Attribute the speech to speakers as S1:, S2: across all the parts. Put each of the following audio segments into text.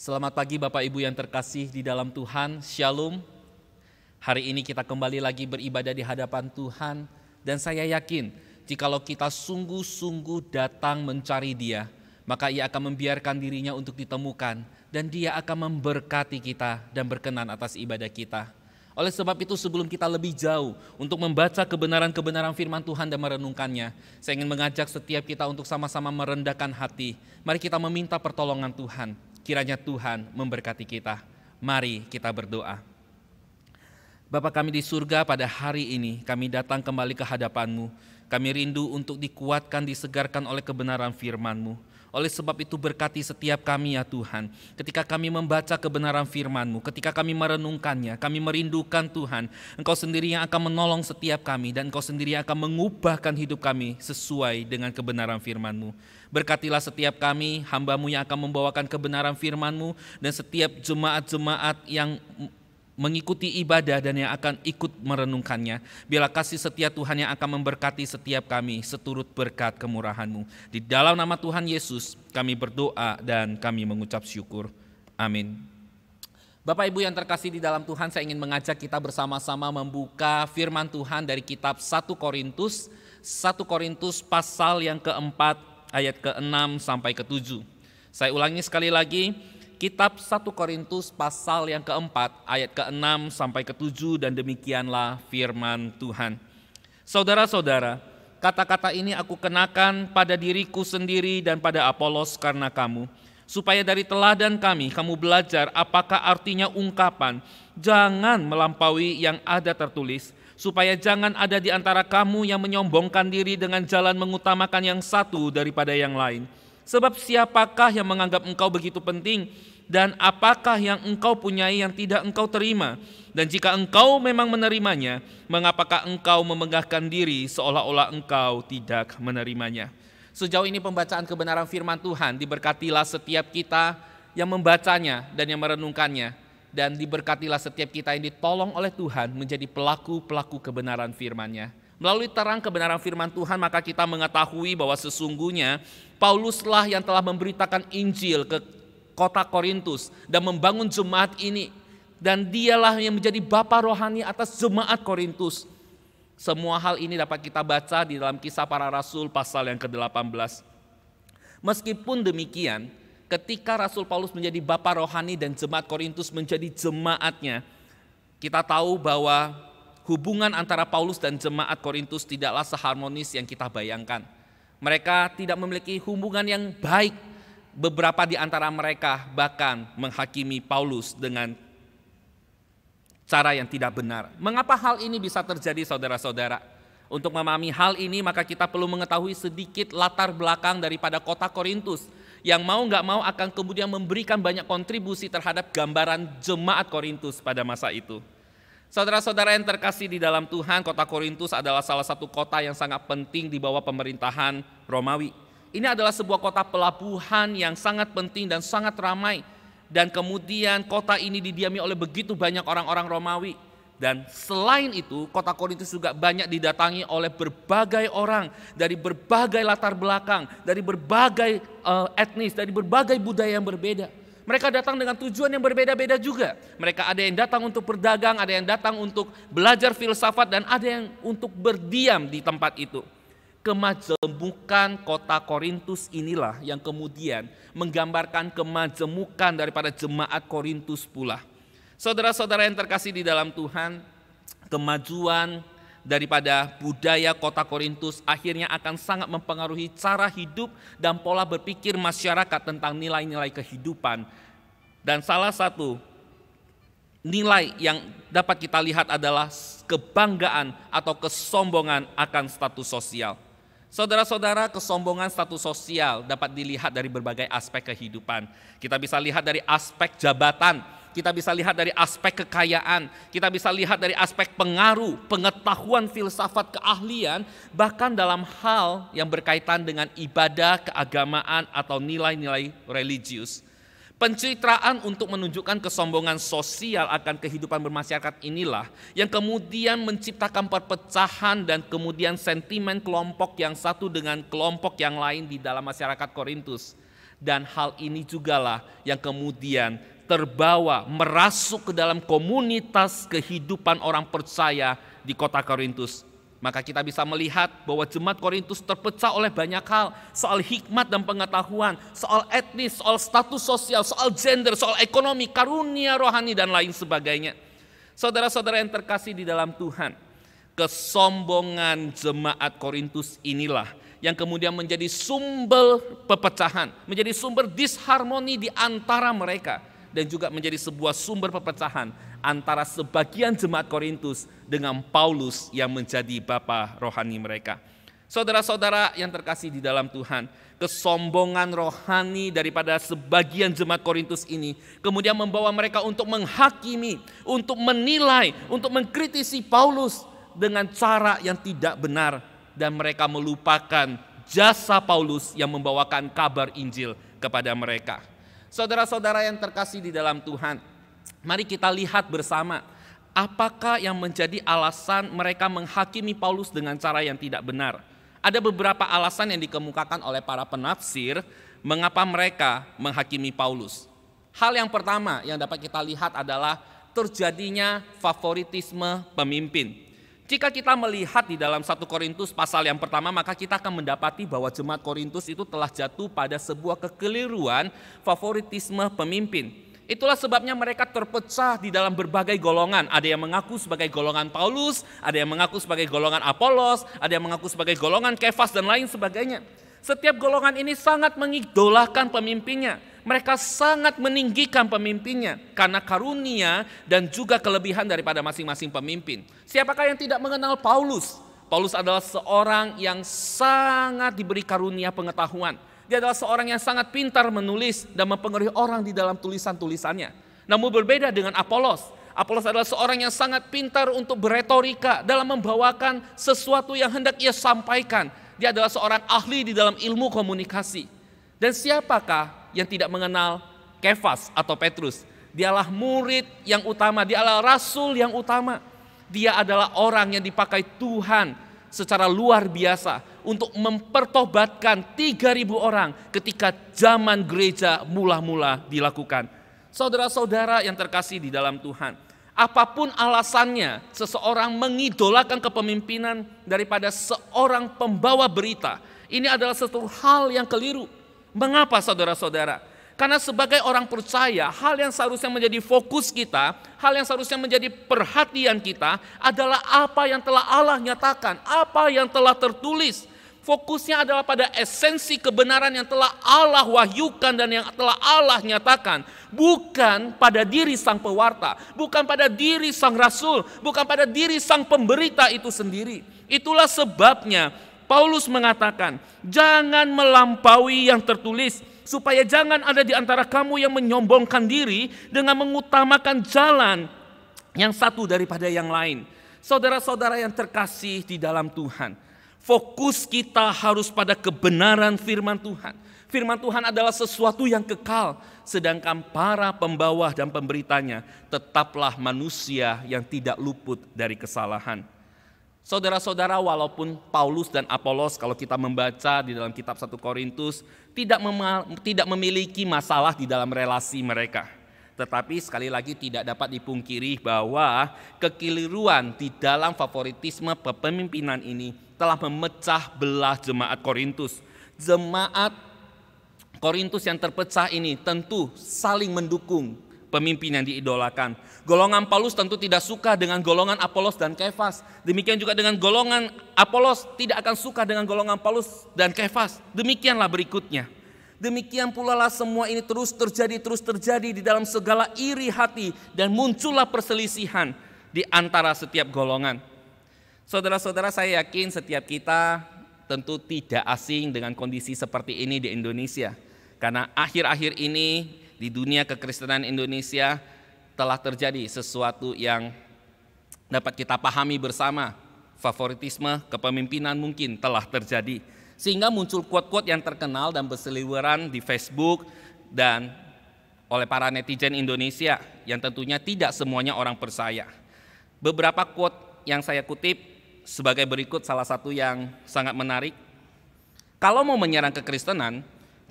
S1: Selamat pagi Bapak Ibu yang terkasih di dalam Tuhan, Shalom. Hari ini kita kembali lagi beribadah di hadapan Tuhan. Dan saya yakin jikalau kita sungguh-sungguh datang mencari Dia, maka Ia akan membiarkan dirinya untuk ditemukan. Dan Dia akan memberkati kita dan berkenan atas ibadah kita. Oleh sebab itu sebelum kita lebih jauh untuk membaca kebenaran-kebenaran firman Tuhan dan merenungkannya, saya ingin mengajak setiap kita untuk sama-sama merendahkan hati. Mari kita meminta pertolongan Tuhan. Kiranya Tuhan memberkati kita. Mari kita berdoa. Bapa kami di surga, pada hari ini kami datang kembali ke hadapan-Mu. Kami rindu untuk dikuatkan, disegarkan oleh kebenaran firman-Mu. Oleh sebab itu berkati setiap kami ya Tuhan. Ketika kami membaca kebenaran firman-Mu, ketika kami merenungkannya, kami merindukan Tuhan. Engkau sendiri yang akan menolong setiap kami dan Engkau sendiri yang akan mengubahkan hidup kami sesuai dengan kebenaran firman-Mu. Berkatilah setiap kami, hamba-Mu yang akan membawakan kebenaran firman-Mu dan setiap jemaat-jemaat yang mengikuti ibadah dan yang akan ikut merenungkannya. Biarlah kasih setia Tuhan yang akan memberkati setiap kami seturut berkat kemurahan-Mu. Di dalam nama Tuhan Yesus kami berdoa dan kami mengucap syukur. Amin. Bapak Ibu yang terkasih di dalam Tuhan, saya ingin mengajak kita bersama-sama membuka firman Tuhan dari kitab 1 Korintus pasal yang keempat ayat ke-6 sampai ke-7. Saya ulangi sekali lagi. Kitab 1 Korintus pasal yang keempat ayat ke-6 sampai ke-7 dan demikianlah firman Tuhan. Saudara-saudara, kata-kata ini aku kenakan pada diriku sendiri dan pada Apolos karena kamu, supaya dari teladan kami kamu belajar apakah artinya ungkapan jangan melampaui yang ada tertulis, supaya jangan ada di antara kamu yang menyombongkan diri dengan jalan mengutamakan yang satu daripada yang lain. Sebab siapakah yang menganggap engkau begitu penting, dan apakah yang engkau punyai yang tidak engkau terima? Dan jika engkau memang menerimanya, mengapakah engkau memegahkan diri seolah-olah engkau tidak menerimanya? Sejauh ini pembacaan kebenaran firman Tuhan, diberkatilah setiap kita yang membacanya dan yang merenungkannya. Dan diberkatilah setiap kita yang ditolong oleh Tuhan menjadi pelaku-pelaku kebenaran firman-Nya. Melalui terang kebenaran firman Tuhan, maka kita mengetahui bahwa sesungguhnya Pauluslah yang telah memberitakan Injil ke kota Korintus dan membangun jemaat ini. Dan dialah yang menjadi bapa rohani atas jemaat Korintus. Semua hal ini dapat kita baca di dalam Kisah Para Rasul pasal yang ke-18. Meskipun demikian, ketika Rasul Paulus menjadi bapa rohani dan jemaat Korintus menjadi jemaatnya, kita tahu bahwa hubungan antara Paulus dan jemaat Korintus tidaklah seharmonis yang kita bayangkan. Mereka tidak memiliki hubungan yang baik. Beberapa di antara mereka bahkan menghakimi Paulus dengan cara yang tidak benar. Mengapa hal ini bisa terjadi, saudara-saudara? Untuk memahami hal ini, maka kita perlu mengetahui sedikit latar belakang daripada kota Korintus, yang mau nggak mau akan kemudian memberikan banyak kontribusi terhadap gambaran jemaat Korintus pada masa itu. Saudara-saudara yang terkasih di dalam Tuhan, kota Korintus adalah salah satu kota yang sangat penting di bawah pemerintahan Romawi. Ini adalah sebuah kota pelabuhan yang sangat penting dan sangat ramai. Dan kemudian kota ini didiami oleh begitu banyak orang-orang Romawi. Dan selain itu, kota Korintus juga banyak didatangi oleh berbagai orang dari berbagai latar belakang, dari berbagai etnis, dari berbagai budaya yang berbeda. Mereka datang dengan tujuan yang berbeda-beda juga. Mereka ada yang datang untuk berdagang, ada yang datang untuk belajar filsafat, dan ada yang untuk berdiam di tempat itu. Kemajemukan kota Korintus inilah yang kemudian menggambarkan kemajemukan daripada jemaat Korintus pula. Saudara-saudara yang terkasih di dalam Tuhan, kemajuan daripada budaya kota Korintus akhirnya akan sangat mempengaruhi cara hidup dan pola berpikir masyarakat tentang nilai-nilai kehidupan. Dan salah satu nilai yang dapat kita lihat adalah kebanggaan atau kesombongan akan status sosial. Saudara-saudara, kesombongan status sosial dapat dilihat dari berbagai aspek kehidupan. Kita bisa lihat dari aspek jabatan, kita bisa lihat dari aspek kekayaan, kita bisa lihat dari aspek pengaruh, pengetahuan filsafat, keahlian, bahkan dalam hal yang berkaitan dengan ibadah, keagamaan, atau nilai-nilai religius. Pencitraan untuk menunjukkan kesombongan sosial akan kehidupan bermasyarakat inilah yang kemudian menciptakan perpecahan dan kemudian sentimen kelompok yang satu dengan kelompok yang lain di dalam masyarakat Korintus. Dan hal ini jugalah yang kemudian terbawa merasuk ke dalam komunitas kehidupan orang percaya di kota Korintus. Maka kita bisa melihat bahwa jemaat Korintus terpecah oleh banyak hal. Soal hikmat dan pengetahuan, soal etnis, soal status sosial, soal gender, soal ekonomi, karunia rohani dan lain sebagainya. Saudara-saudara yang terkasih di dalam Tuhan, kesombongan jemaat Korintus inilah yang kemudian menjadi sumber pepecahan, menjadi sumber disharmoni di antara mereka, dan juga menjadi sebuah sumber pepecahan antara sebagian jemaat Korintus dengan Paulus yang menjadi bapa rohani mereka. Saudara-saudara yang terkasih di dalam Tuhan, kesombongan rohani daripada sebagian jemaat Korintus ini kemudian membawa mereka untuk menghakimi, untuk menilai, untuk mengkritisi Paulus dengan cara yang tidak benar, dan mereka melupakan jasa Paulus yang membawakan kabar Injil kepada mereka. Saudara-saudara yang terkasih di dalam Tuhan, mari kita lihat bersama apakah yang menjadi alasan mereka menghakimi Paulus dengan cara yang tidak benar. Ada beberapa alasan yang dikemukakan oleh para penafsir mengapa mereka menghakimi Paulus. Hal yang pertama yang dapat kita lihat adalah terjadinya favoritisme pemimpin. Jika kita melihat di dalam 1 Korintus pasal yang pertama, maka kita akan mendapati bahwa jemaat Korintus itu telah jatuh pada sebuah kekeliruan favoritisme pemimpin. Itulah sebabnya mereka terpecah di dalam berbagai golongan. Ada yang mengaku sebagai golongan Paulus, ada yang mengaku sebagai golongan Apolos, ada yang mengaku sebagai golongan Kefas dan lain sebagainya. Setiap golongan ini sangat mengidolakan pemimpinnya. Mereka sangat meninggikan pemimpinnya karena karunia dan juga kelebihan daripada masing-masing pemimpin. Siapakah yang tidak mengenal Paulus? Paulus adalah seorang yang sangat diberi karunia pengetahuan. Dia adalah seorang yang sangat pintar menulis dan mempengaruhi orang di dalam tulisan-tulisannya. Namun berbeda dengan Apolos. Apolos adalah seorang yang sangat pintar untuk beretorika dalam membawakan sesuatu yang hendak ia sampaikan. Dia adalah seorang ahli di dalam ilmu komunikasi. Dan siapakah yang tidak mengenal Kefas atau Petrus? Dialah murid yang utama, dialah rasul yang utama. Dia adalah orang yang dipakai Tuhan secara luar biasa untuk mempertobatkan 3.000 orang ketika zaman gereja mula-mula dilakukan. Saudara-saudara yang terkasih di dalam Tuhan, apapun alasannya seseorang mengidolakan kepemimpinan daripada seorang pembawa berita, ini adalah satu hal yang keliru. Mengapa saudara-saudara? Karena sebagai orang percaya, hal yang seharusnya menjadi fokus kita, hal yang seharusnya menjadi perhatian kita adalah apa yang telah Allah nyatakan, apa yang telah tertulis. Fokusnya adalah pada esensi kebenaran yang telah Allah wahyukan dan yang telah Allah nyatakan. Bukan pada diri sang pewarta, bukan pada diri sang rasul, bukan pada diri sang pemberita itu sendiri. Itulah sebabnya Paulus mengatakan, jangan melampaui yang tertulis, supaya jangan ada di antara kamu yang menyombongkan diri dengan mengutamakan jalan yang satu daripada yang lain. Saudara-saudara yang terkasih di dalam Tuhan, fokus kita harus pada kebenaran firman Tuhan. Firman Tuhan adalah sesuatu yang kekal, sedangkan para pembawa dan pemberitanya tetaplah manusia yang tidak luput dari kesalahan. Saudara-saudara, walaupun Paulus dan Apolos kalau kita membaca di dalam kitab 1 Korintus tidak memiliki masalah di dalam relasi mereka. Tetapi sekali lagi tidak dapat dipungkiri bahwa kekeliruan di dalam favoritisme kepemimpinan ini telah memecah belah jemaat Korintus. Jemaat Korintus yang terpecah ini tentu saling mendukung pemimpin yang diidolakan. Golongan Paulus tentu tidak suka dengan golongan Apolos dan Kefas. Demikian juga dengan golongan Apolos tidak akan suka dengan golongan Paulus dan Kefas. Demikianlah berikutnya. Demikian pula lah semua ini terus terjadi di dalam segala iri hati dan muncullah perselisihan di antara setiap golongan. Saudara-saudara, saya yakin setiap kita tentu tidak asing dengan kondisi seperti ini di Indonesia. Karena akhir-akhir ini di dunia kekristenan Indonesia telah terjadi sesuatu yang dapat kita pahami bersama. Favoritisme kepemimpinan mungkin telah terjadi. Sehingga muncul quote-quote yang terkenal dan berseliweran di Facebook dan oleh para netizen Indonesia yang tentunya tidak semuanya orang percaya. Beberapa quote yang saya kutip sebagai berikut, salah satu yang sangat menarik. Kalau mau menyerang kekristenan,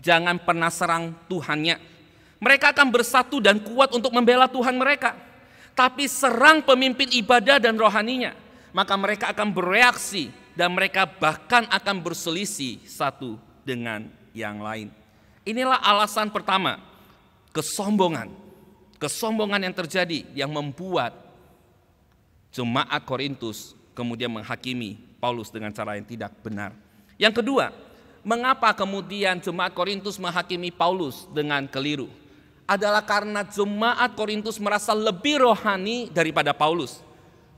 S1: Jangan pernah serang Tuhannya. Mereka akan bersatu dan kuat untuk membela Tuhan mereka. Tapi serang pemimpin ibadah dan rohaninya, maka mereka akan bereaksi dan mereka bahkan akan berselisih satu dengan yang lain. Inilah alasan pertama, kesombongan. Kesombongan yang terjadi yang membuat jemaat Korintus kemudian menghakimi Paulus dengan cara yang tidak benar. Yang kedua, mengapa kemudian jemaat Korintus menghakimi Paulus dengan keliru? Adalah karena jemaat Korintus merasa lebih rohani daripada Paulus.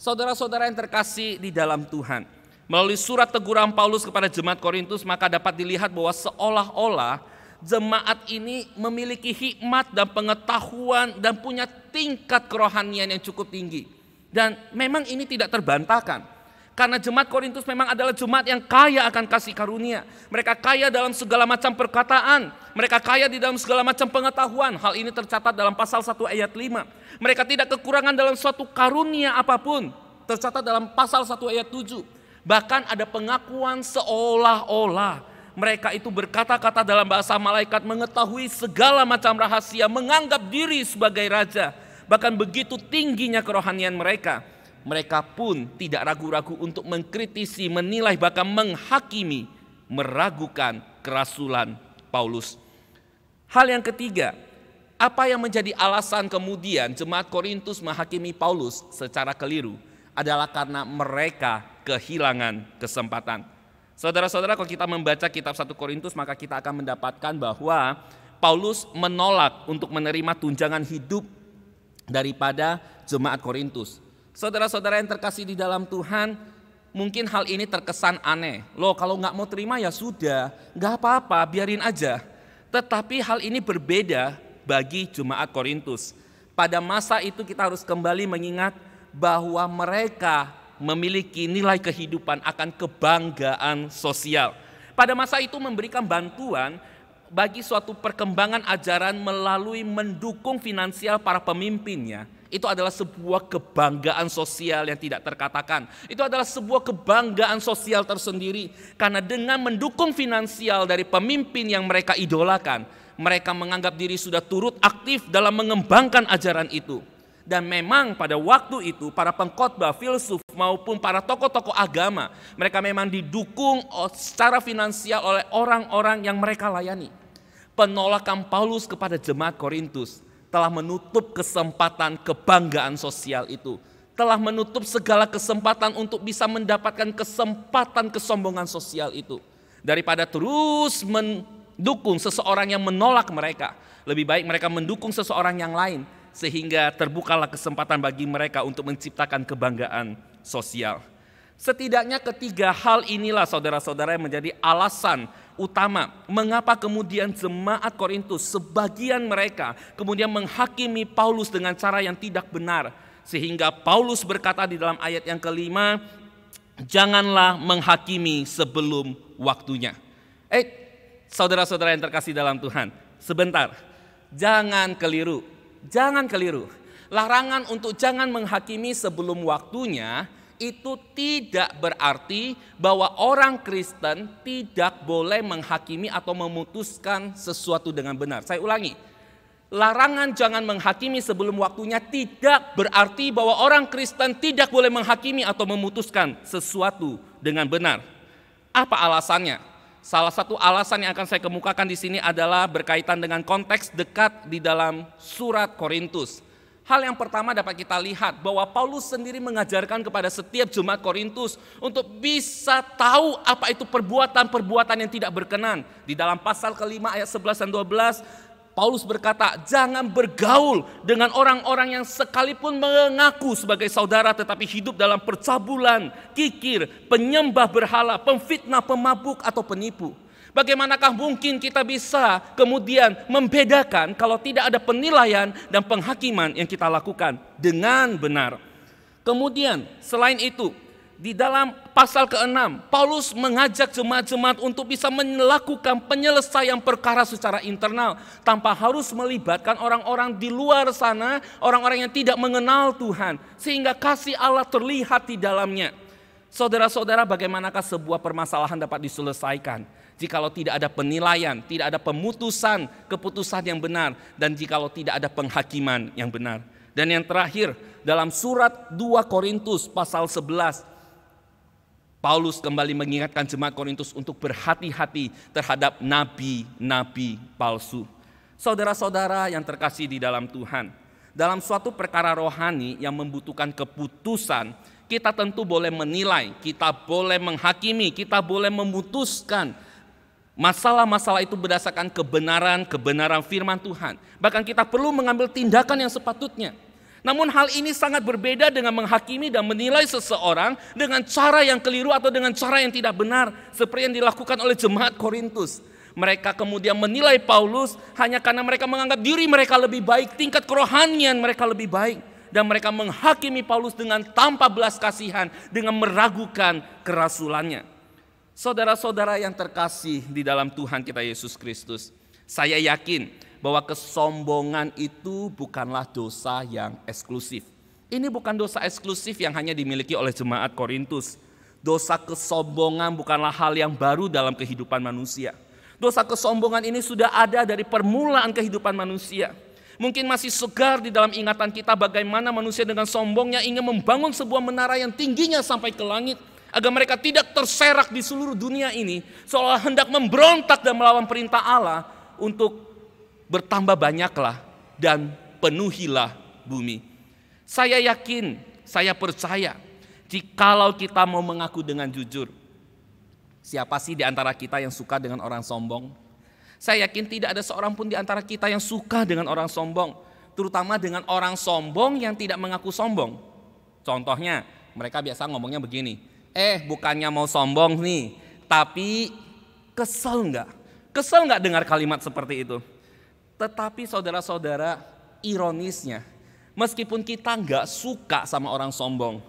S1: Saudara-saudara yang terkasih di dalam Tuhan, melalui surat teguran Paulus kepada jemaat Korintus, maka dapat dilihat bahwa seolah-olah jemaat ini memiliki hikmat dan pengetahuan dan punya tingkat kerohanian yang cukup tinggi. Dan memang ini tidak terbantahkan. Karena jemaat Korintus memang adalah jemaat yang kaya akan kasih karunia. Mereka kaya dalam segala macam perkataan. Mereka kaya di dalam segala macam pengetahuan. Hal ini tercatat dalam pasal 1 ayat 5. Mereka tidak kekurangan dalam suatu karunia apapun. Tercatat dalam pasal 1 ayat 7. Bahkan ada pengakuan seolah-olah mereka itu berkata-kata dalam bahasa malaikat, mengetahui segala macam rahasia, menganggap diri sebagai raja. Bahkan begitu tingginya kerohanian mereka. Mereka pun tidak ragu-ragu untuk mengkritisi, menilai, bahkan menghakimi, meragukan kerasulan Paulus. Hal yang ketiga, apa yang menjadi alasan kemudian jemaat Korintus menghakimi Paulus secara keliru adalah karena mereka kehilangan kesempatan. Saudara-saudara, kalau kita membaca kitab 1 Korintus, maka kita akan mendapatkan bahwa Paulus menolak untuk menerima tunjangan hidup daripada jemaat Korintus. Saudara-saudara yang terkasih di dalam Tuhan, mungkin hal ini terkesan aneh. Loh, kalau nggak mau terima ya sudah, nggak apa-apa, biarin aja. Tetapi hal ini berbeda bagi jemaat Korintus. Pada masa itu kita harus kembali mengingat bahwa mereka memiliki nilai kehidupan akan kebanggaan sosial. Pada masa itu memberikan bantuan bagi suatu perkembangan ajaran melalui mendukung finansial para pemimpinnya. Itu adalah sebuah kebanggaan sosial yang tidak terkatakan. Itu adalah sebuah kebanggaan sosial tersendiri. Karena dengan mendukung finansial dari pemimpin yang mereka idolakan, mereka menganggap diri sudah turut aktif dalam mengembangkan ajaran itu. Dan memang pada waktu itu para pengkhotbah, filsuf maupun para tokoh-tokoh agama, mereka memang didukung secara finansial oleh orang-orang yang mereka layani. Penolakan Paulus kepada jemaat Korintus telah menutup kesempatan kebanggaan sosial itu. Telah menutup segala kesempatan untuk bisa mendapatkan kesempatan kesombongan sosial itu. Daripada terus mendukung seseorang yang menolak mereka, lebih baik mereka mendukung seseorang yang lain, sehingga terbukalah kesempatan bagi mereka untuk menciptakan kebanggaan sosial. Setidaknya ketiga hal inilah saudara-saudara yang menjadi alasan utama mengapa kemudian jemaat Korintus sebagian mereka kemudian menghakimi Paulus dengan cara yang tidak benar, sehingga Paulus berkata di dalam ayat yang kelima, janganlah menghakimi sebelum waktunya. Saudara-saudara yang terkasih dalam Tuhan, sebentar, jangan keliru. Larangan untuk jangan menghakimi sebelum waktunya itu tidak berarti bahwa orang Kristen tidak boleh menghakimi atau memutuskan sesuatu dengan benar. Saya ulangi, larangan jangan menghakimi sebelum waktunya tidak berarti bahwa orang Kristen tidak boleh menghakimi atau memutuskan sesuatu dengan benar. Apa alasannya? Salah satu alasan yang akan saya kemukakan di sini adalah berkaitan dengan konteks dekat di dalam surat Korintus. Hal yang pertama dapat kita lihat bahwa Paulus sendiri mengajarkan kepada setiap jemaat Korintus untuk bisa tahu apa itu perbuatan-perbuatan yang tidak berkenan. Di dalam pasal kelima ayat 11 dan 12, Paulus berkata, jangan bergaul dengan orang-orang yang sekalipun mengaku sebagai saudara tetapi hidup dalam percabulan, kikir, penyembah berhala, pemfitnah, pemabuk atau penipu. Bagaimanakah mungkin kita bisa kemudian membedakan kalau tidak ada penilaian dan penghakiman yang kita lakukan dengan benar. Kemudian selain itu, di dalam pasal ke-6, Paulus mengajak jemaat-jemaat untuk bisa melakukan penyelesaian perkara secara internal tanpa harus melibatkan orang-orang di luar sana, orang-orang yang tidak mengenal Tuhan, sehingga kasih Allah terlihat di dalamnya. Saudara-saudara, bagaimanakah sebuah permasalahan dapat diselesaikan jikalau tidak ada penilaian, tidak ada keputusan yang benar, dan jikalau tidak ada penghakiman yang benar. Dan yang terakhir, dalam surat 2 Korintus pasal 11, Paulus kembali mengingatkan jemaat Korintus untuk berhati-hati terhadap nabi-nabi palsu. Saudara-saudara yang terkasih di dalam Tuhan, dalam suatu perkara rohani yang membutuhkan keputusan, kita tentu boleh menilai, kita boleh menghakimi, kita boleh memutuskan masalah-masalah itu berdasarkan kebenaran firman Tuhan. Bahkan kita perlu mengambil tindakan yang sepatutnya. Namun hal ini sangat berbeda dengan menghakimi dan menilai seseorang dengan cara yang keliru atau dengan cara yang tidak benar, seperti yang dilakukan oleh jemaat Korintus. Mereka kemudian menilai Paulus hanya karena mereka menganggap diri mereka lebih baik, tingkat kerohanian mereka lebih baik. Dan mereka menghakimi Paulus dengan tanpa belas kasihan, dengan meragukan kerasulannya. Saudara-saudara yang terkasih di dalam Tuhan kita Yesus Kristus, saya yakin bahwa kesombongan itu bukanlah dosa yang eksklusif. Ini bukan dosa eksklusif yang hanya dimiliki oleh jemaat Korintus. Dosa kesombongan bukanlah hal yang baru dalam kehidupan manusia. Dosa kesombongan ini sudah ada dari permulaan kehidupan manusia. Mungkin masih segar di dalam ingatan kita bagaimana manusia dengan sombongnya ingin membangun sebuah menara yang tingginya sampai ke langit, agar mereka tidak terserak di seluruh dunia ini, seolah hendak memberontak dan melawan perintah Allah untuk bertambah banyaklah dan penuhilah bumi. Saya yakin, saya percaya, jikalau kita mau mengaku dengan jujur, siapa sih di antara kita yang suka dengan orang sombong? Saya yakin tidak ada seorang pun di antara kita yang suka dengan orang sombong, terutama dengan orang sombong yang tidak mengaku sombong. Contohnya, mereka biasa ngomongnya begini, bukannya mau sombong nih, tapi kesel nggak? Kesel nggak dengar kalimat seperti itu? Tetapi saudara-saudara, ironisnya, meskipun kita nggak suka sama orang sombong,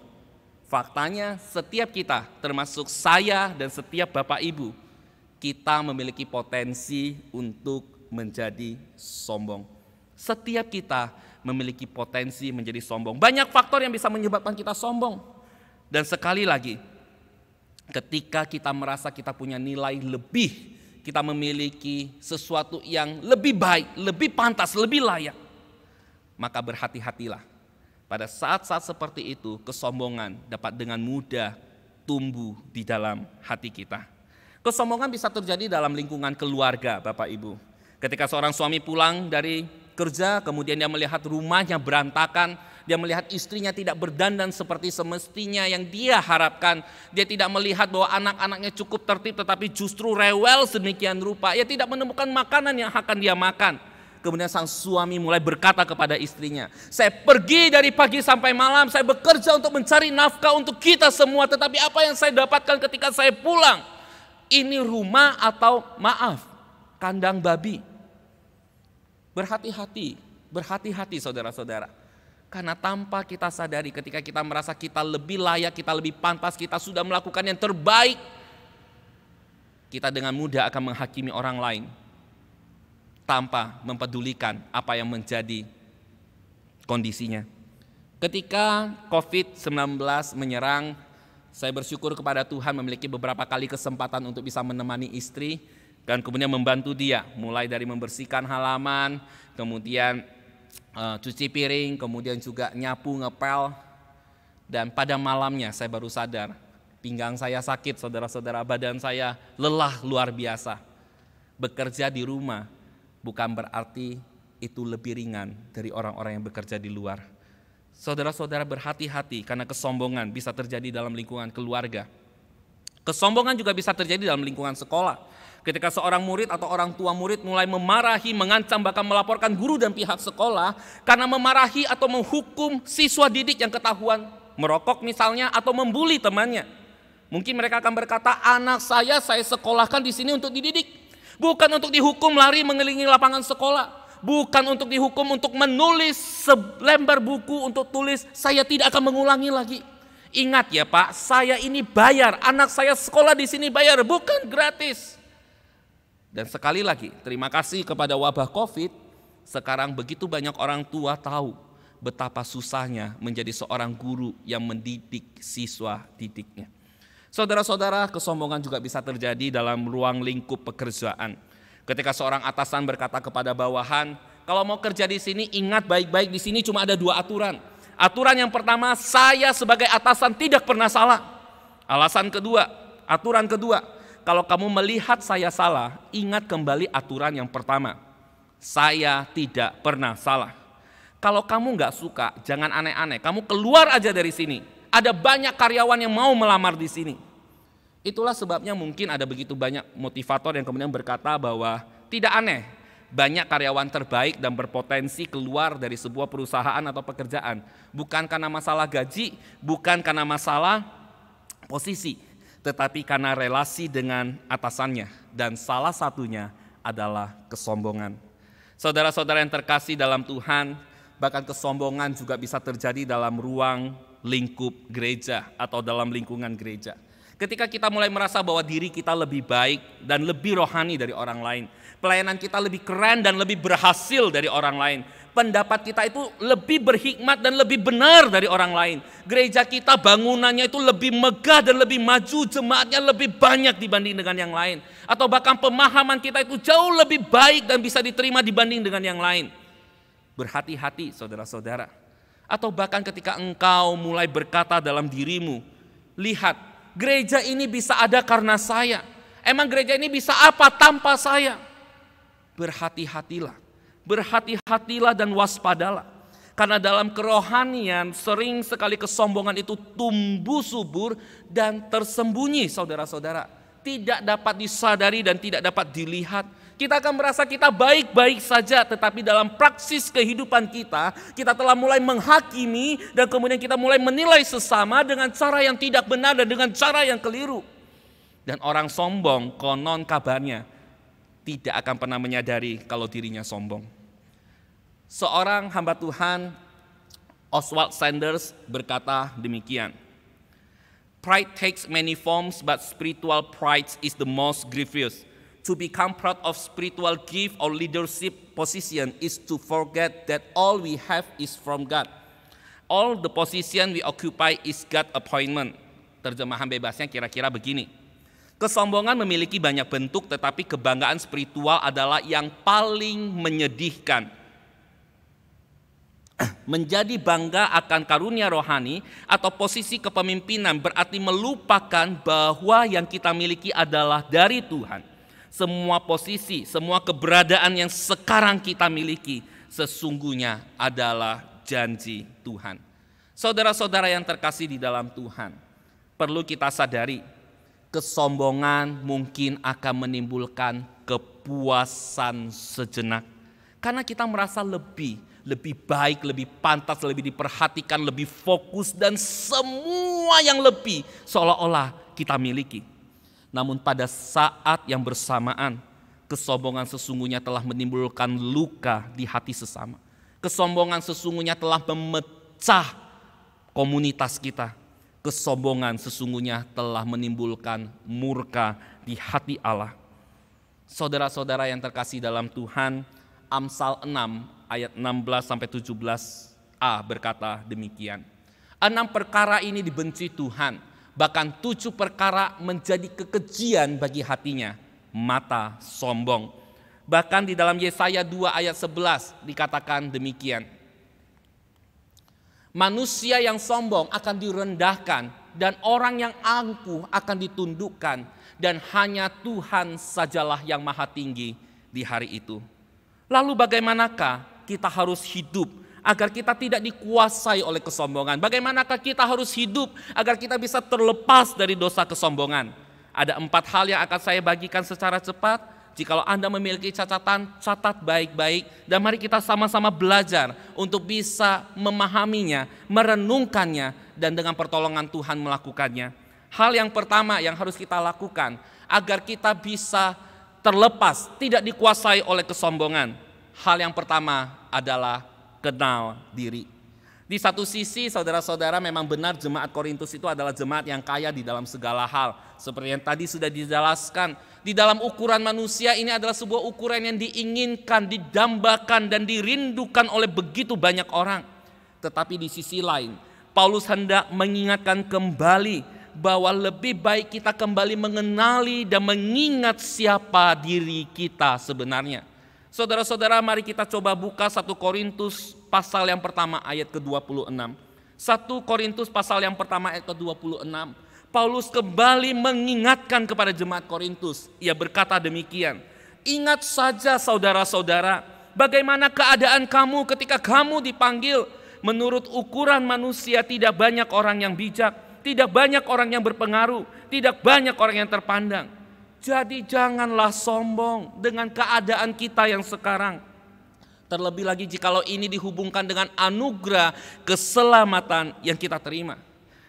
S1: faktanya setiap kita, termasuk saya dan setiap bapak ibu, kita memiliki potensi untuk menjadi sombong. Setiap kita memiliki potensi menjadi sombong. Banyak faktor yang bisa menyebabkan kita sombong. Dan sekali lagi, ketika kita merasa kita punya nilai lebih, kita memiliki sesuatu yang lebih baik, lebih pantas, lebih layak, maka berhati-hatilah. Pada saat-saat seperti itu, kesombongan dapat dengan mudah tumbuh di dalam hati kita. Kesombongan bisa terjadi dalam lingkungan keluarga, Bapak Ibu. Ketika seorang suami pulang dari kerja, kemudian dia melihat rumahnya berantakan, dia melihat istrinya tidak berdandan seperti semestinya yang dia harapkan. Dia tidak melihat bahwa anak-anaknya cukup tertib, tetapi justru rewel sedemikian rupa. Ia tidak menemukan makanan yang akan dia makan. Kemudian sang suami mulai berkata kepada istrinya, saya pergi dari pagi sampai malam, saya bekerja untuk mencari nafkah untuk kita semua. Tetapi apa yang saya dapatkan ketika saya pulang? Ini rumah atau maaf, kandang babi. Berhati-hati saudara-saudara. Karena tanpa kita sadari, ketika kita merasa kita lebih layak, kita lebih pantas, kita sudah melakukan yang terbaik, kita dengan mudah akan menghakimi orang lain tanpa mempedulikan apa yang menjadi kondisinya. Ketika COVID-19 menyerang, saya bersyukur kepada Tuhan memiliki beberapa kali kesempatan untuk bisa menemani istri dan kemudian membantu dia, mulai dari membersihkan halaman, kemudian cuci piring, kemudian juga nyapu, ngepel. Dan pada malamnya saya baru sadar, pinggang saya sakit, saudara-saudara, badan saya lelah luar biasa. Bekerja di rumah bukan berarti itu lebih ringan dari orang-orang yang bekerja di luar. Saudara-saudara, berhati-hati karena kesombongan bisa terjadi dalam lingkungan keluarga. Kesombongan juga bisa terjadi dalam lingkungan sekolah. Ketika seorang murid atau orang tua murid mulai memarahi, mengancam, bahkan melaporkan guru dan pihak sekolah karena memarahi atau menghukum siswa didik yang ketahuan merokok misalnya atau membuli temannya. Mungkin mereka akan berkata, anak saya sekolahkan di sini untuk dididik, bukan untuk dihukum lari mengelilingi lapangan sekolah, bukan untuk dihukum untuk menulis selembar buku untuk tulis saya tidak akan mengulangi lagi. Ingat ya Pak, saya ini bayar, anak saya sekolah di sini bayar, bukan gratis. Dan sekali lagi, terima kasih kepada wabah COVID, sekarang begitu banyak orang tua tahu betapa susahnya menjadi seorang guru yang mendidik siswa didiknya. Saudara-saudara, kesombongan juga bisa terjadi dalam ruang lingkup pekerjaan. Ketika seorang atasan berkata kepada bawahan, kalau mau kerja di sini ingat baik-baik, di sini cuma ada 2 aturan. Aturan yang pertama, saya sebagai atasan tidak pernah salah. Aturan kedua, kalau kamu melihat saya salah, ingat kembali aturan yang pertama. Saya tidak pernah salah. Kalau kamu nggak suka, jangan aneh-aneh. Kamu keluar aja dari sini. Ada banyak karyawan yang mau melamar di sini. Itulah sebabnya mungkin ada begitu banyak motivator yang kemudian berkata bahwa tidak aneh, banyak karyawan terbaik dan berpotensi keluar dari sebuah perusahaan atau pekerjaan. Bukan karena masalah gaji, bukan karena masalah posisi, tetapi karena relasi dengan atasannya. Dan salah satunya adalah kesombongan. Saudara-saudara yang terkasih dalam Tuhan, bahkan kesombongan juga bisa terjadi dalam ruang lingkup gereja atau dalam lingkungan gereja. Ketika kita mulai merasa bahwa diri kita lebih baik dan lebih rohani dari orang lain, pelayanan kita lebih keren dan lebih berhasil dari orang lain, pendapat kita itu lebih berhikmat dan lebih benar dari orang lain, gereja kita bangunannya itu lebih megah dan lebih maju, jemaatnya lebih banyak dibanding dengan yang lain, atau bahkan pemahaman kita itu jauh lebih baik dan bisa diterima dibanding dengan yang lain. Berhati-hati saudara-saudara. Atau bahkan ketika engkau mulai berkata dalam dirimu, lihat, gereja ini bisa ada karena saya. Emang gereja ini bisa apa tanpa saya? Berhati-hatilah. Berhati-hatilah dan waspadalah. Karena dalam kerohanian sering sekali kesombongan itu tumbuh subur dan tersembunyi saudara-saudara. Tidak dapat disadari dan tidak dapat dilihat. Kita akan merasa kita baik-baik saja, tetapi dalam praksis kehidupan kita telah mulai menghakimi dan kemudian kita mulai menilai sesama dengan cara yang tidak benar dan dengan cara yang keliru. Dan orang sombong konon kabarnya tidak akan pernah menyadari kalau dirinya sombong. Seorang hamba Tuhan, Oswald Sanders, berkata demikian. Pride takes many forms, but spiritual pride is the most grievous. To become proud of spiritual gift or leadership position is to forget that all we have is from God. All the position we occupy is God appointment. Terjemahan bebasnya kira-kira begini. Kesombongan memiliki banyak bentuk, tetapi kebanggaan spiritual adalah yang paling menyedihkan. Menjadi bangga akan karunia rohani atau posisi kepemimpinan berarti melupakan bahwa yang kita miliki adalah dari Tuhan. Semua posisi, semua keberadaan yang sekarang kita miliki sesungguhnya adalah janji Tuhan. Saudara-saudara yang terkasih di dalam Tuhan, perlu kita sadari, kesombongan mungkin akan menimbulkan kepuasan sejenak. Karena kita merasa lebih baik, lebih pantas, lebih diperhatikan, lebih fokus, dan semua yang lebih seolah-olah kita miliki. Namun pada saat yang bersamaan, kesombongan sesungguhnya telah menimbulkan luka di hati sesama. Kesombongan sesungguhnya telah memecah komunitas kita. Kesombongan sesungguhnya telah menimbulkan murka di hati Allah. Saudara-saudara yang terkasih dalam Tuhan, Amsal 6 ayat 16-17a berkata demikian. 6 perkara ini dibenci Tuhan. Bahkan 7 perkara menjadi kekejian bagi hatinya, mata sombong. Bahkan di dalam Yesaya 2 ayat 11 dikatakan demikian. Manusia yang sombong akan direndahkan dan orang yang angkuh akan ditundukkan, dan hanya Tuhan sajalah yang maha tinggi di hari itu. Lalu bagaimanakah kita harus hidup agar kita tidak dikuasai oleh kesombongan? Bagaimanakah kita harus hidup agar kita bisa terlepas dari dosa kesombongan? Ada 4 hal yang akan saya bagikan secara cepat. Jikalau Anda memiliki catatan, catat baik-baik, dan mari kita sama-sama belajar untuk bisa memahaminya, merenungkannya, dan dengan pertolongan Tuhan melakukannya. Hal yang pertama yang harus kita lakukan agar kita bisa terlepas, tidak dikuasai oleh kesombongan. Hal yang pertama adalah kenal diri. Di satu sisi saudara-saudara memang benar jemaat Korintus itu adalah jemaat yang kaya di dalam segala hal. Seperti yang tadi sudah dijelaskan, di dalam ukuran manusia ini adalah sebuah ukuran yang diinginkan, didambakan dan dirindukan oleh begitu banyak orang. Tetapi di sisi lain, Paulus hendak mengingatkan kembali bahwa lebih baik kita kembali mengenali dan mengingat siapa diri kita sebenarnya. Saudara-saudara, mari kita coba buka 1 Korintus pasal yang pertama ayat ke-26. 1 Korintus pasal yang pertama ayat ke-26. Paulus kembali mengingatkan kepada jemaat Korintus. Ia berkata demikian, "Ingat saja saudara-saudara, bagaimana keadaan kamu ketika kamu dipanggil. Menurut ukuran manusia tidak banyak orang yang bijak, tidak banyak orang yang berpengaruh, tidak banyak orang yang terpandang. Jadi janganlah sombong dengan keadaan kita yang sekarang. Terlebih lagi jikalau ini dihubungkan dengan anugerah keselamatan yang kita terima."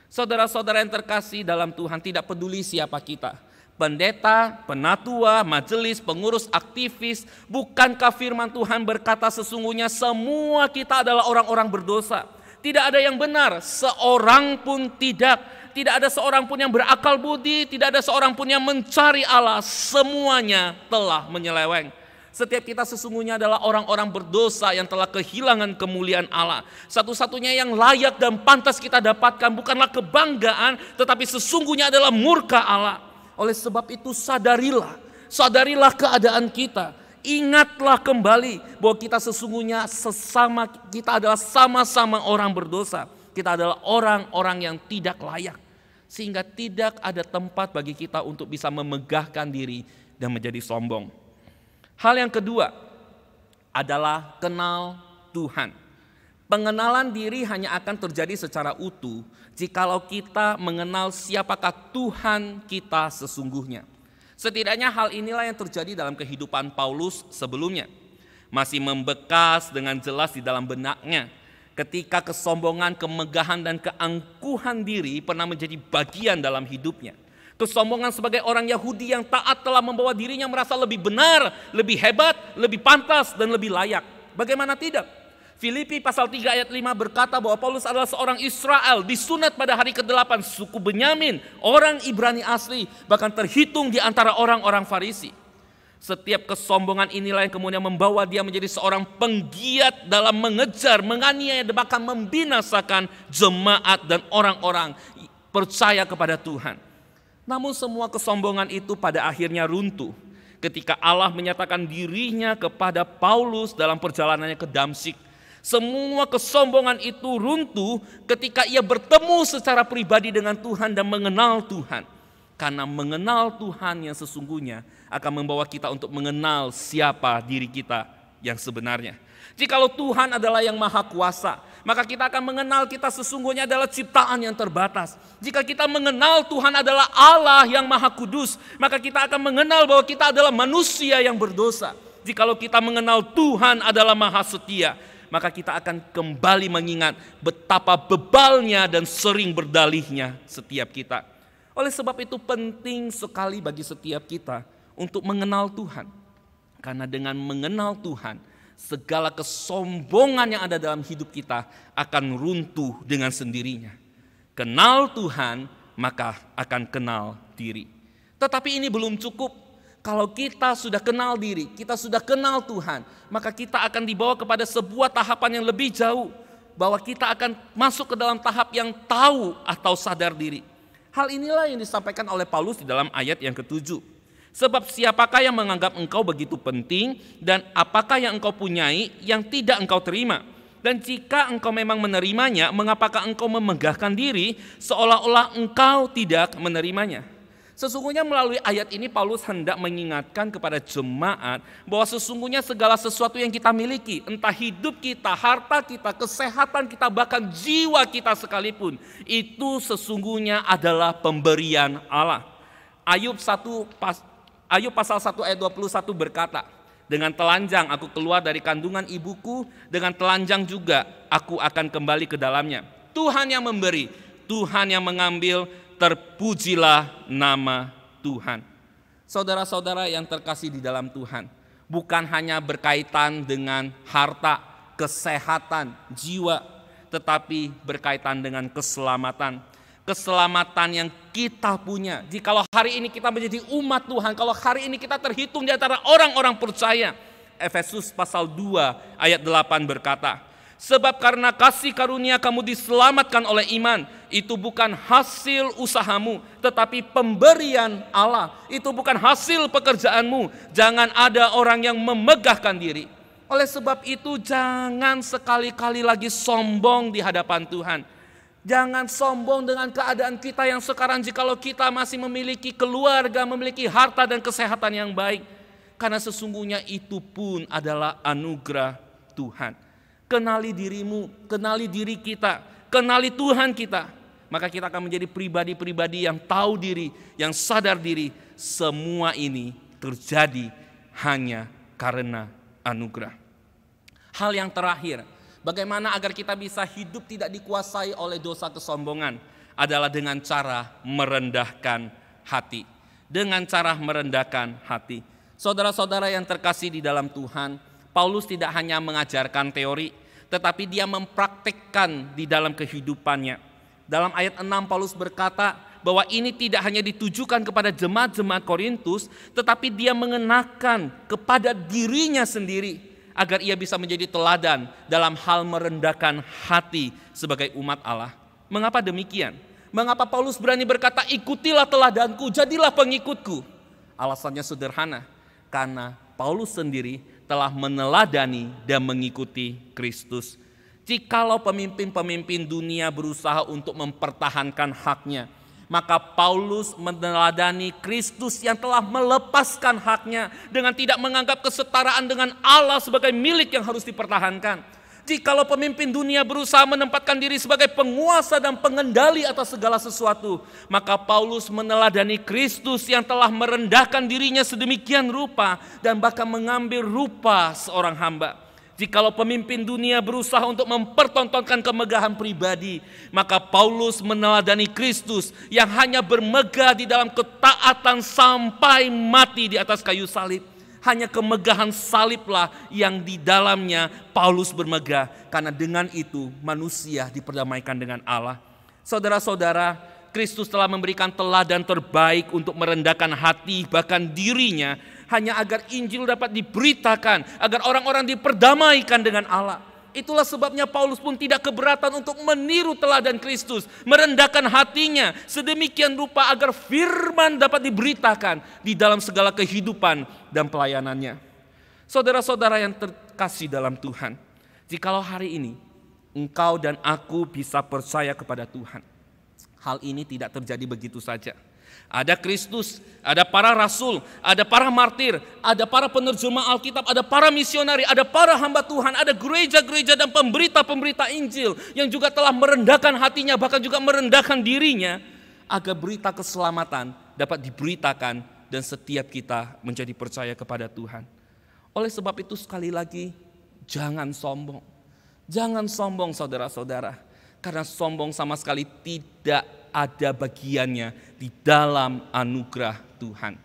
S1: Saudara-saudara yang terkasih dalam Tuhan, tidak peduli siapa kita. Pendeta, penatua, majelis, pengurus, aktivis. Bukankah firman Tuhan berkata sesungguhnya semua kita adalah orang-orang berdosa. Tidak ada yang benar, seorang pun tidak. Tidak ada seorang pun yang berakal budi, tidak ada seorang pun yang mencari Allah. Semuanya telah menyeleweng. Setiap kita sesungguhnya adalah orang-orang berdosa yang telah kehilangan kemuliaan Allah. Satu-satunya yang layak dan pantas kita dapatkan bukanlah kebanggaan, tetapi sesungguhnya adalah murka Allah. Oleh sebab itu sadarilah keadaan kita. Ingatlah kembali bahwa kita sesungguhnya kita adalah sama-sama orang berdosa. Kita adalah orang-orang yang tidak layak. Sehingga tidak ada tempat bagi kita untuk bisa memegahkan diri dan menjadi sombong. Hal yang kedua adalah kenal Tuhan. Pengenalan diri hanya akan terjadi secara utuh jikalau kita mengenal siapakah Tuhan kita sesungguhnya. Setidaknya hal inilah yang terjadi dalam kehidupan Paulus sebelumnya. Masih membekas dengan jelas di dalam benaknya ketika kesombongan, kemegahan, dan keangkuhan diri pernah menjadi bagian dalam hidupnya. Kesombongan sebagai orang Yahudi yang taat telah membawa dirinya merasa lebih benar, lebih hebat, lebih pantas, dan lebih layak. Bagaimana tidak? Filipi pasal 3 ayat 5 berkata bahwa Paulus adalah seorang Israel, disunat pada hari ke-8, suku Benyamin, orang Ibrani asli, bahkan terhitung di antara orang-orang Farisi. Setiap kesombongan inilah yang kemudian membawa dia menjadi seorang penggiat dalam mengejar, menganiaya, bahkan membinasakan jemaat dan orang-orang percaya kepada Tuhan. Namun semua kesombongan itu pada akhirnya runtuh ketika Allah menyatakan dirinya kepada Paulus dalam perjalanannya ke Damsyik. Semua kesombongan itu runtuh ketika ia bertemu secara pribadi dengan Tuhan dan mengenal Tuhan. Karena mengenal Tuhan yang sesungguhnya akan membawa kita untuk mengenal siapa diri kita yang sebenarnya. Jikalau Tuhan adalah yang maha kuasa, maka kita akan mengenal kita sesungguhnya adalah ciptaan yang terbatas. Jika kita mengenal Tuhan adalah Allah yang maha kudus, maka kita akan mengenal bahwa kita adalah manusia yang berdosa. Jikalau kita mengenal Tuhan adalah maha setia, maka kita akan kembali mengingat betapa bebalnya dan sering berdalihnya setiap kita. Oleh sebab itu penting sekali bagi setiap kita untuk mengenal Tuhan. Karena dengan mengenal Tuhan, segala kesombongan yang ada dalam hidup kita akan runtuh dengan sendirinya. Kenal Tuhan, maka akan kenal diri. Tetapi ini belum cukup. Kalau kita sudah kenal diri, kita sudah kenal Tuhan, maka kita akan dibawa kepada sebuah tahapan yang lebih jauh. Bahwa kita akan masuk ke dalam tahap yang tahu atau sadar diri. Hal inilah yang disampaikan oleh Paulus di dalam ayat yang ke-7. Sebab siapakah yang menganggap engkau begitu penting dan apakah yang engkau punyai yang tidak engkau terima? Dan jika engkau memang menerimanya, mengapakah engkau memegahkan diri seolah-olah engkau tidak menerimanya? Sesungguhnya melalui ayat ini Paulus hendak mengingatkan kepada jemaat bahwa sesungguhnya segala sesuatu yang kita miliki, entah hidup kita, harta kita, kesehatan kita, bahkan jiwa kita sekalipun, itu sesungguhnya adalah pemberian Allah. Ayub pasal 1 ayat 21 berkata, dengan telanjang aku keluar dari kandungan ibuku, dengan telanjang juga aku akan kembali ke dalamnya. Tuhan yang memberi, Tuhan yang mengambil, terpujilah nama Tuhan. Saudara-saudara yang terkasih di dalam Tuhan, bukan hanya berkaitan dengan harta, kesehatan, jiwa, tetapi berkaitan dengan keselamatan. Keselamatan yang kita punya. Jikalau hari ini kita menjadi umat Tuhan, kalau hari ini kita terhitung di antara orang-orang percaya. Efesus pasal 2 ayat 8 berkata, Sebab karena kasih karunia kamu diselamatkan oleh iman. Itu bukan hasil usahamu, tetapi pemberian Allah. Itu bukan hasil pekerjaanmu. Jangan ada orang yang memegahkan diri. Oleh sebab itu jangan sekali-kali lagi sombong di hadapan Tuhan. Jangan sombong dengan keadaan kita yang sekarang jikalau kita masih memiliki keluarga, memiliki harta dan kesehatan yang baik. Karena sesungguhnya itu pun adalah anugerah Tuhan. Kenali dirimu, kenali diri kita, kenali Tuhan kita. Maka kita akan menjadi pribadi-pribadi yang tahu diri, yang sadar diri. Semua ini terjadi hanya karena anugerah. Hal yang terakhir, bagaimana agar kita bisa hidup tidak dikuasai oleh dosa kesombongan adalah dengan cara merendahkan hati. Dengan cara merendahkan hati. Saudara-saudara yang terkasih di dalam Tuhan, Paulus tidak hanya mengajarkan teori, tetapi dia mempraktekkan di dalam kehidupannya. Dalam ayat 6 Paulus berkata bahwa ini tidak hanya ditujukan kepada jemaat-jemaat Korintus, tetapi dia mengenakan kepada dirinya sendiri agar ia bisa menjadi teladan dalam hal merendahkan hati sebagai umat Allah. Mengapa demikian? Mengapa Paulus berani berkata, ikutilah teladanku, jadilah pengikutku? Alasannya sederhana, karena Paulus sendiri telah meneladani dan mengikuti Kristus. Jikalau pemimpin-pemimpin dunia berusaha untuk mempertahankan haknya, maka Paulus meneladani Kristus yang telah melepaskan haknya dengan tidak menganggap kesetaraan dengan Allah sebagai milik yang harus dipertahankan. Jikalau pemimpin dunia berusaha menempatkan diri sebagai penguasa dan pengendali atas segala sesuatu, maka Paulus meneladani Kristus yang telah merendahkan dirinya sedemikian rupa dan bahkan mengambil rupa seorang hamba. Jikalau pemimpin dunia berusaha untuk mempertontonkan kemegahan pribadi, maka Paulus meneladani Kristus yang hanya bermegah di dalam ketaatan sampai mati di atas kayu salib. Hanya kemegahan saliblah yang di dalamnya Paulus bermegah. Karena dengan itu manusia diperdamaikan dengan Allah. Saudara-saudara, Kristus telah memberikan teladan terbaik untuk merendahkan hati bahkan dirinya. Hanya agar Injil dapat diberitakan, agar orang-orang diperdamaikan dengan Allah. Itulah sebabnya Paulus pun tidak keberatan untuk meniru teladan Kristus, merendahkan hatinya sedemikian rupa agar firman dapat diberitakan di dalam segala kehidupan dan pelayanannya. Saudara-saudara yang terkasih dalam Tuhan, jikalau hari ini engkau dan aku bisa percaya kepada Tuhan, hal ini tidak terjadi begitu saja. Ada Kristus, ada para rasul, ada para martir, ada para penerjemah Alkitab, ada para misionari, ada para hamba Tuhan, ada gereja-gereja dan pemberita-pemberita Injil yang juga telah merendahkan hatinya, bahkan juga merendahkan dirinya agar berita keselamatan dapat diberitakan dan setiap kita menjadi percaya kepada Tuhan. Oleh sebab itu sekali lagi, jangan sombong. Jangan sombong saudara-saudara, karena sombong sama sekali tidak ada bagiannya di dalam anugerah Tuhan.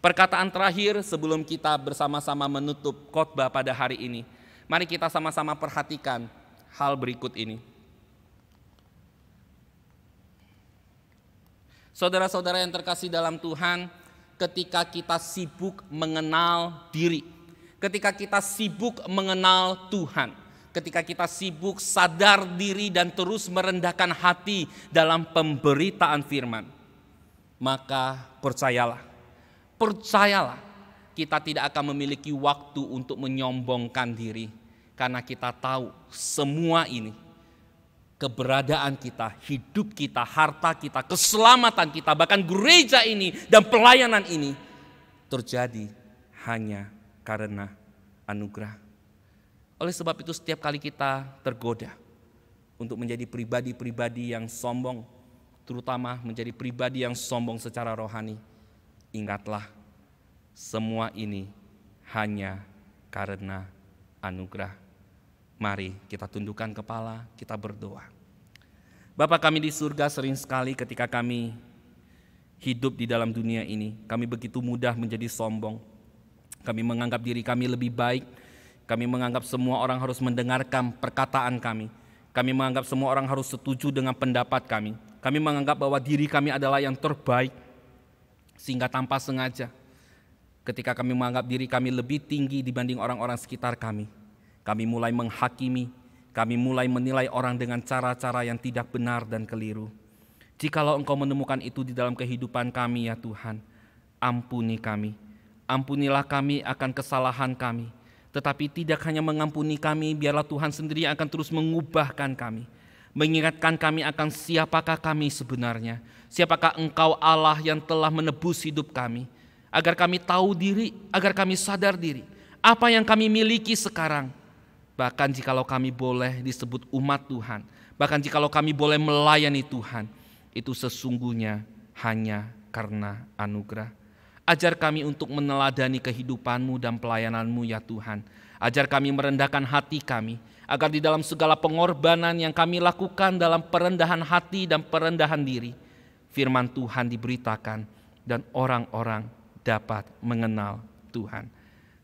S1: Perkataan terakhir sebelum kita bersama-sama menutup khotbah pada hari ini. Mari kita sama-sama perhatikan hal berikut ini. Saudara-saudara yang terkasih dalam Tuhan, ketika kita sibuk mengenal diri, ketika kita sibuk mengenal Tuhan, ketika kita sibuk sadar diri dan terus merendahkan hati dalam pemberitaan firman, maka percayalah, kita tidak akan memiliki waktu untuk menyombongkan diri. Karena kita tahu semua ini, keberadaan kita, hidup kita, harta kita, keselamatan kita, bahkan gereja ini dan pelayanan ini terjadi hanya karena anugerah. Oleh sebab itu setiap kali kita tergoda untuk menjadi pribadi-pribadi yang sombong, terutama menjadi pribadi yang sombong secara rohani, ingatlah semua ini hanya karena anugerah. Mari kita tundukkan kepala, kita berdoa. Bapa kami di surga, sering sekali ketika kami hidup di dalam dunia ini, kami begitu mudah menjadi sombong. Kami menganggap diri kami lebih baik. Kami menganggap semua orang harus mendengarkan perkataan kami. Kami menganggap semua orang harus setuju dengan pendapat kami. Kami menganggap bahwa diri kami adalah yang terbaik. Sehingga tanpa sengaja, ketika kami menganggap diri kami lebih tinggi dibanding orang-orang sekitar kami, kami mulai menghakimi, Kami mulai menilai orang dengan cara-cara yang tidak benar dan keliru. Jikalau Engkau menemukan itu di dalam kehidupan kami ya Tuhan, ampuni kami. Ampunilah kami akan kesalahan kami. Tetapi tidak hanya mengampuni kami, biarlah Tuhan sendiri akan terus mengubahkan kami. Mengingatkan kami akan siapakah kami sebenarnya. Siapakah Engkau Allah yang telah menebus hidup kami. Agar kami tahu diri, agar kami sadar diri. Apa yang kami miliki sekarang. Bahkan jikalau kami boleh disebut umat Tuhan, bahkan jikalau kami boleh melayani Tuhan, itu sesungguhnya hanya karena anugerah. Ajar kami untuk meneladani kehidupan-Mu dan pelayanan-Mu ya Tuhan. Ajar kami merendahkan hati kami, agar di dalam segala pengorbanan yang kami lakukan dalam perendahan hati dan perendahan diri, firman Tuhan diberitakan dan orang-orang dapat mengenal Tuhan.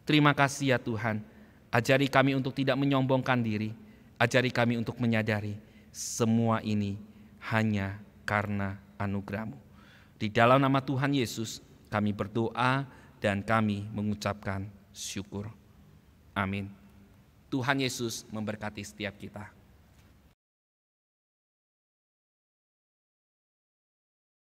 S1: Terima kasih ya Tuhan. Ajari kami untuk tidak menyombongkan diri. Ajari kami untuk menyadari semua ini hanya karena anugerah-Mu. Di dalam nama Tuhan Yesus kami berdoa dan kami mengucapkan syukur. Amin. Tuhan Yesus memberkati setiap kita.